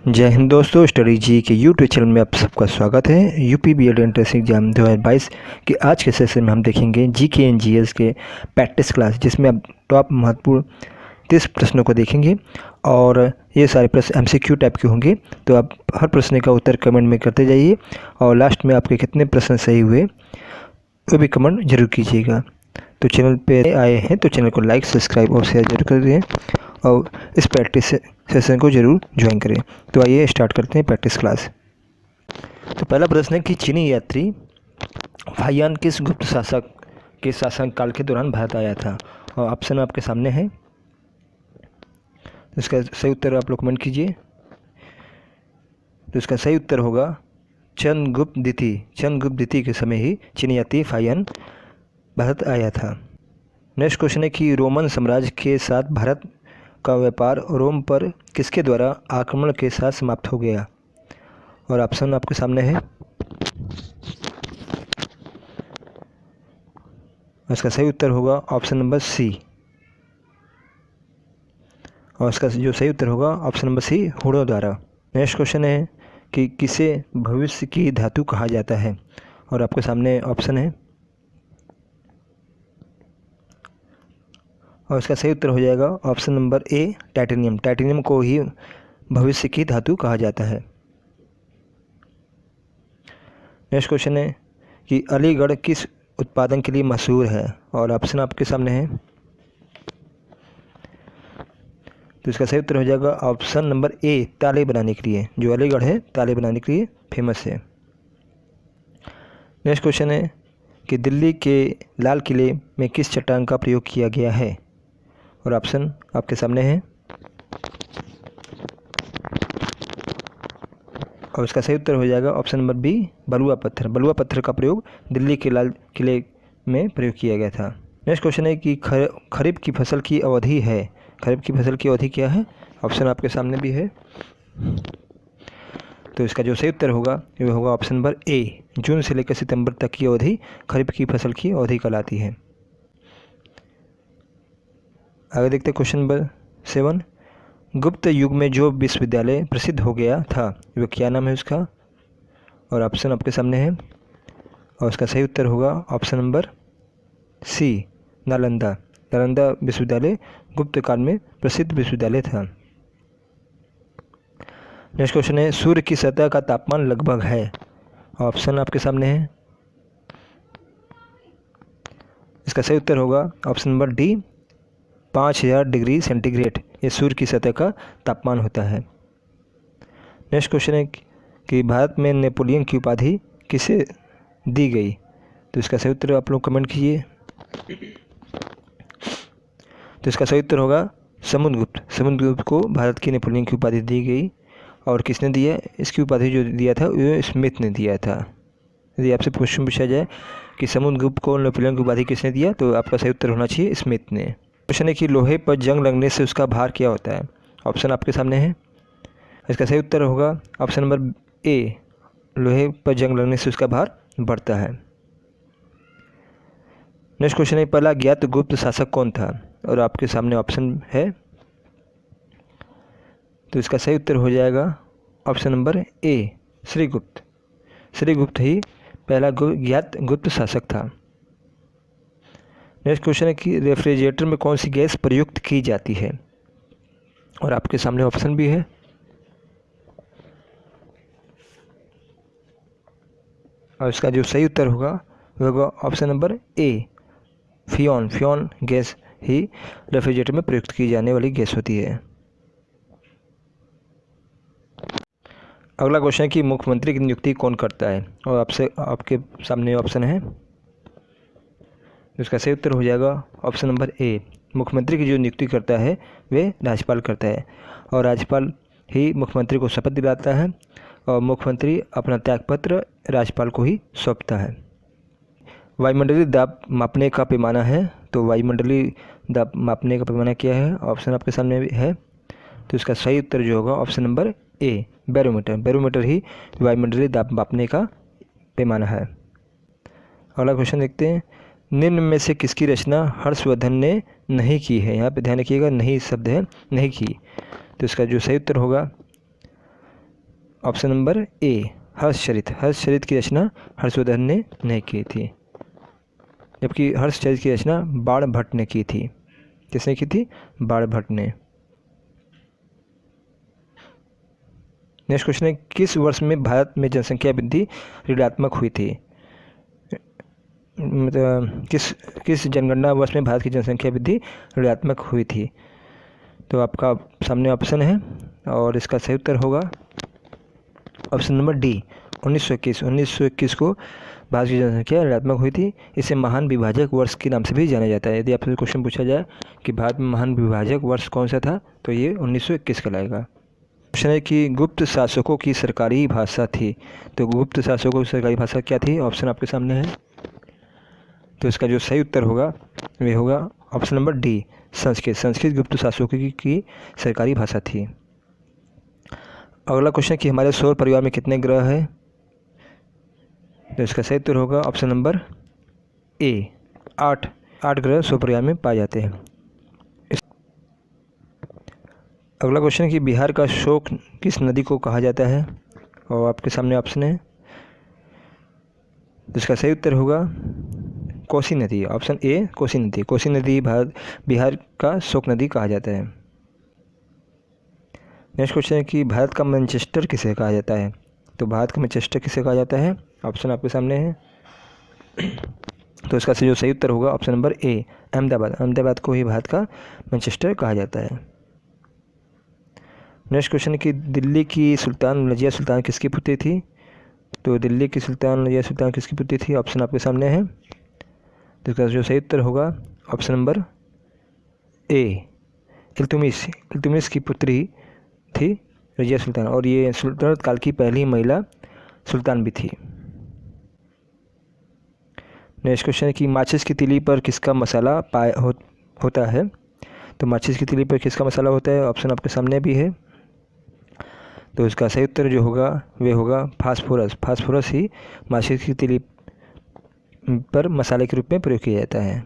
जय हिंद दोस्तों, स्टडी जी के यूट्यूब चैनल में आप सबका स्वागत है। यूपी बीएड एंट्रेंस एग्जाम 2022 के आज के सेशन में हम देखेंगे जी के एंड जीएस के प्रैक्टिस क्लास, जिसमें आप टॉप महत्वपूर्ण 30 प्रश्नों को देखेंगे और ये सारे प्रश्न एमसीक्यू टाइप के होंगे। तो आप हर प्रश्न का उत्तर कमेंट में करते जाइए और लास्ट में आपके कितने प्रश्न सही हुए वो भी कमेंट जरूर कीजिएगा। तो चैनल पे आए हैं तो चैनल को लाइक, सब्सक्राइब और शेयर जरूर कर दें और इस प्रैक्टिस सेशन को जरूर ज्वाइन करें। तो आइए स्टार्ट करते हैं प्रैक्टिस क्लास। तो पहला प्रश्न है कि चीनी यात्री फाहियान किस गुप्त शासक के शासनकाल के दौरान भारत आया था? और ऑप्शन आपके सामने है, तो इसका सही उत्तर आप लोग कमेंट कीजिए। तो इसका सही उत्तर होगा चंद्रगुप्त द्वितीय। चंद्रगुप्त द्वितीय के समय ही चीनी यात्री फाहियान भारत आया था। नेक्स्ट क्वेश्चन है कि रोमन साम्राज्य के साथ भारत का व्यापार रोम पर किसके द्वारा आक्रमण के साथ समाप्त हो गया? और ऑप्शन आपके सामने है। इसका सही उत्तर होगा ऑप्शन नंबर सी। और इसका जो सही उत्तर होगा ऑप्शन नंबर सी, हुड़ों द्वारा। नेक्स्ट क्वेश्चन है कि किसे भविष्य की धातु कहा जाता है? और आपके सामने ऑप्शन है और इसका सही उत्तर हो जाएगा ऑप्शन नंबर ए, टाइटेनियम। टाइटेनियम को ही भविष्य की धातु कहा जाता है। नेक्स्ट क्वेश्चन है कि अलीगढ़ किस उत्पादन के लिए मशहूर है? और ऑप्शन आपके सामने है। तो इसका सही उत्तर हो जाएगा ऑप्शन नंबर ए, ताले बनाने के लिए। जो अलीगढ़ है ताले बनाने के लिए फेमस है। नेक्स्ट क्वेश्चन है कि दिल्ली के लाल किले में किस चट्टान का प्रयोग किया गया है? और ऑप्शन आपके सामने है। और इसका सही उत्तर हो जाएगा ऑप्शन नंबर बी, बलुआ पत्थर। बलुआ पत्थर का प्रयोग दिल्ली के लाल किले में प्रयोग किया गया था। नेक्स्ट क्वेश्चन है कि खरीफ की फसल की अवधि है। खरीफ की फसल की अवधि क्या है? ऑप्शन आपके सामने भी है। तो इसका जो सही उत्तर होगा ये होगा ऑप्शन नंबर ए, जून से लेकर सितंबर तक की अवधि खरीफ की फसल की अवधि कहलाती है। आगे देखते हैं क्वेश्चन नंबर 7। गुप्त युग में जो विश्वविद्यालय प्रसिद्ध हो गया था वो क्या नाम है उसका? और ऑप्शन आपके सामने है। और उसका सही उत्तर होगा option number C, Nalanda. Nalanda विश्वविद्यालय गुप्त काल में प्रसिद्ध विश्वविद्यालय था। नेक्स्ट क्वेश्चन है सूर्य की सतह का तापमान लगभग है। ऑप्शन आपके सामने है। इसका सही उत्तर होगा option number D, 5000 degree centigrade. ये सूर्य की सतह का तापमान होता है। नेक्स्ट क्वेश्चन है कि भारत में नेपोलियन की उपाधि किसे दी गई? तो इसका सही उत्तर आप लोग कमेंट कीजिए। तो इसका सही उत्तर होगा समुद्रगुप्त। समुद्रगुप्त को भारत की नेपोलियन की उपाधि दी गई। और किसने दिया? इसकी उपाधि जो दिया था वो स्मिथ ने दिया था। यदि आपसे क्वेश्चन पूछा जाए कि समुद्रगुप्त को नेपोलियन की उपाधि किसने दिया, तो आपका सही उत्तर होना चाहिए स्मिथ ने। क्वेश्चन है कि लोहे पर जंग लगने से उसका भार क्या होता है? ऑप्शन आपके सामने है। इसका सही उत्तर होगा ऑप्शन नंबर ए, लोहे पर जंग लगने से उसका भार बढ़ता है। नेक्स्ट क्वेश्चन है पहला ज्ञात गुप्त शासक कौन था? और आपके सामने ऑप्शन है। तो इसका सही उत्तर हो जाएगा option number A, Srigupta. Srigupta ही पहला ज्ञात गुप्त शासक था। नेक्स्ट क्वेश्चन है कि रेफ्रिजरेटर में कौन सी गैस प्रयुक्त की जाती है? और आपके सामने ऑप्शन भी है। और इसका जो सही उत्तर होगा वो होगा option number A, freon. Freon gas ही रेफ्रिजरेटर में प्रयुक्त की जाने वाली गैस होती है। अगला क्वेश्चन है कि मुख्यमंत्री की नियुक्ति कौन करता है? और आपके सामने ऑप्शन है। इसका सही उत्तर हो जाएगा ऑप्शन नंबर ए, मुख्यमंत्री की जो नियुक्ति करता है वे राज्यपाल करता है। और राज्यपाल ही मुख्यमंत्री को शपथ दिलाता है और मुख्यमंत्री अपना त्यागपत्र राज्यपाल को ही सौंपता है। वायुमंडलीय दाब मापने का पैमाना है। तो वायुमंडलीय दाब मापने का पैमाना क्या है? ऑप्शन आपके सामने भी है। तो इसका सही उत्तर जो होगा option number A, barometer. Barometer ही वायुमंडलीय दाब मापने का पैमाना है। अगला क्वेश्चन देखते हैं, निम्न में से किसकी रचना हर्षवर्धन ने नहीं की है? यहाँ पे ध्यान रखिएगा, नहीं शब्द है, नहीं की। तो इसका जो सही उत्तर होगा ऑप्शन नंबर ए हर्षचरित की रचना हर्षवर्धन ने नहीं की थी, जबकि हर्षचरित की रचना बाणभट्ट ने की थी। किसने की थी? बाणभट्ट ने। नेक्स्ट क्वेश्चन है, किस वर्ष में भारत में जनसंख्या वृद्धि ऋणात्मक हुई थी? मतलब किस जनगणना वर्ष में भारत की जनसंख्या वृद्धि ऋणात्मक हुई थी? तो आपका सामने ऑप्शन है और इसका सही उत्तर होगा ऑप्शन नंबर डी 1921 को भारत की जनसंख्या ऋणात्मक हुई थी। इसे महान विभाजक वर्ष के नाम से भी जाना जाता है। यदि आपसे क्वेश्चन पूछा जाए कि भारत में महान विभाजक वर्ष कौन सा था, तो ये 1921 कहलाएगा। क्वेश्चन है कि गुप्त शासकों की सरकारी भाषा थी। तो गुप्त शासकों की सरकारी भाषा क्या थी? ऑप्शन आपके सामने है। तो इसका जो सही उत्तर होगा वह होगा ऑप्शन नंबर डी संस्कृत गुप्त शासकों की सरकारी भाषा थी। अगला क्वेश्चन कि हमारे सौर परिवार में कितने ग्रह हैं? तो इसका सही उत्तर होगा ऑप्शन नंबर ए 8 ग्रह सौर परिवार में पाए जाते हैं। अगला क्वेश्चन कि बिहार का शोक किस नदी को कहा जाता है? और आपके सामने ऑप्शन है। तो इसका सही उत्तर होगा कोसी नदी, ऑप्शन ए कोसी नदी। कोसी नदी बिहार का शोक नदी कहा जाता है। नेक्स्ट क्वेश्चन है कि भारत का मैनचेस्टर किसे कहा जाता है? तो भारत का मैनचेस्टर किसे कहा जाता है? ऑप्शन आपके सामने है। तो इसका जो सही उत्तर होगा ऑप्शन नंबर ए अहमदाबाद को ही भारत का मैनचेस्टर कहा जाता है। नेक्स्ट क्वेश्चन है कि दिल्ली की सुल्तान रजिया सुल्तान किसकी पुत्री थी? तो दिल्ली की सुल्तान रजिया सुल्तान किसकी पुत्री थी? ऑप्शन आपके सामने है। तो इसका जो सही उत्तर होगा ऑप्शन नंबर ए इल्तुतमिश की पुत्री थी रजिया सुल्तान, और ये सुल्तनत काल की पहली महिला सुल्तान भी थी। नेक्स्ट क्वेश्चन है कि माचिस की तीली पर किसका मसाला होता है? तो माचिस की तीली पर किसका मसाला होता है? ऑप्शन आपके सामने भी है। तो इसका सही उत्तर जो होगा वे होगा फास्फोरस ही माचिस की तीली पर मसाले के रूप में प्रयोग किया जाता है।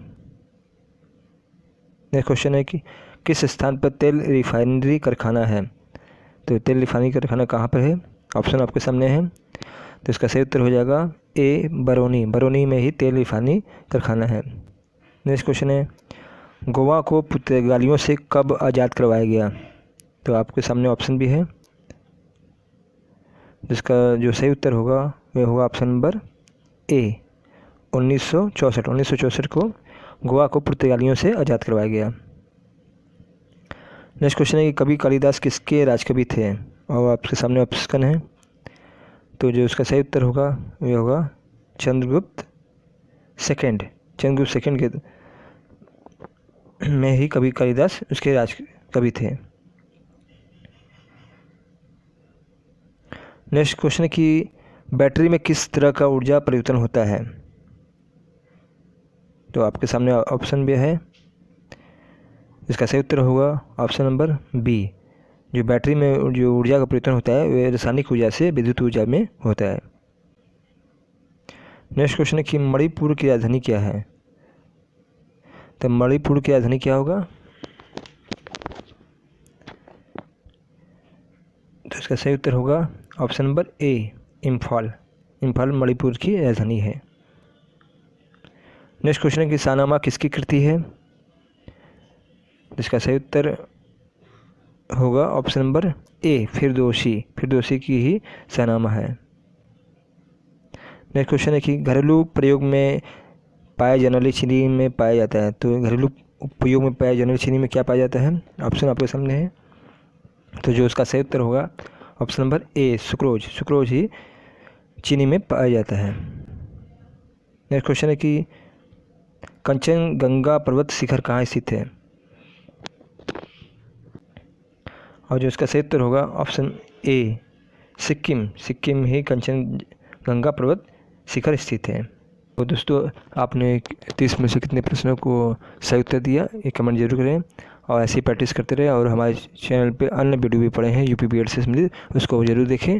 नेक्स्ट क्वेश्चन है कि किस स्थान पर तेल रिफाइनरी कारखाना है? तो तेल रिफाइनरी कारखाना कहाँ पर है? ऑप्शन आपके सामने है। तो इसका सही उत्तर हो जाएगा ए बरौनी में ही तेल रिफाइनरी कारखाना है। नेक्स्ट क्वेश्चन है गोवा को पुर्तगालियों से कब आज़ाद करवाया गया? तो आपके सामने ऑप्शन भी है। जिसका जो सही उत्तर होगा वह होगा ऑप्शन नंबर ए 1964 को गोवा को पुर्तगालियों से आज़ाद करवाया गया। नेक्स्ट क्वेश्चन है कि कवि कालिदास किसके राजकवि थे? और आपके सामने ऑप्शन है। तो जो उसका सही उत्तर होगा वह होगा चंद्रगुप्त सेकंड के में ही कवि कालिदास उसके राजकवि थे। नेक्स्ट क्वेश्चन है कि बैटरी में किस तरह का ऊर्जा परिवर्तन होता है? तो आपके सामने ऑप्शन भी है। इसका सही उत्तर होगा ऑप्शन नंबर बी। जो बैटरी में जो ऊर्जा का परिवर्तन होता है वह रासायनिक ऊर्जा से विद्युत ऊर्जा में होता है। नेक्स्ट क्वेश्चन है कि मणिपुर की राजधानी क्या है? तो मणिपुर की राजधानी क्या होगा? तो इसका सही उत्तर होगा ऑप्शन नंबर ए इम्फाल मणिपुर की राजधानी है। नेक्स्ट क्वेश्चन है कि शाहनामा किसकी कृति है? इसका सही उत्तर होगा ऑप्शन नंबर ए फिरदौसी की ही शाहनामा है। नेक्स्ट क्वेश्चन है कि घरेलू प्रयोग में पाए जाने वाली चीनी में पाया जाता है। तो घरेलू उपयोग में पाए जाने वाली चीनी में क्या पाया जाता है? ऑप्शन आपके सामने है। तो जो उसका सही उत्तर होगा ऑप्शन नंबर ए सुक्रोज ही चीनी में पाया जाता है। नेक्स्ट क्वेश्चन है कि कंचनजंगा पर्वत शिखर कहाँ स्थित है? और जो इसका सही उत्तर होगा ऑप्शन ए सिक्किम ही कंचनजंगा पर्वत शिखर स्थित है। तो दोस्तों आपने 30 में से कितने प्रश्नों को सही उत्तर दिया ये कमेंट जरूर करें, और ऐसी प्रैक्टिस करते रहें। और हमारे चैनल पे अन्य वीडियो भी पड़े हैं यूपी बीएड से संबंधित, उसको जरूर देखें।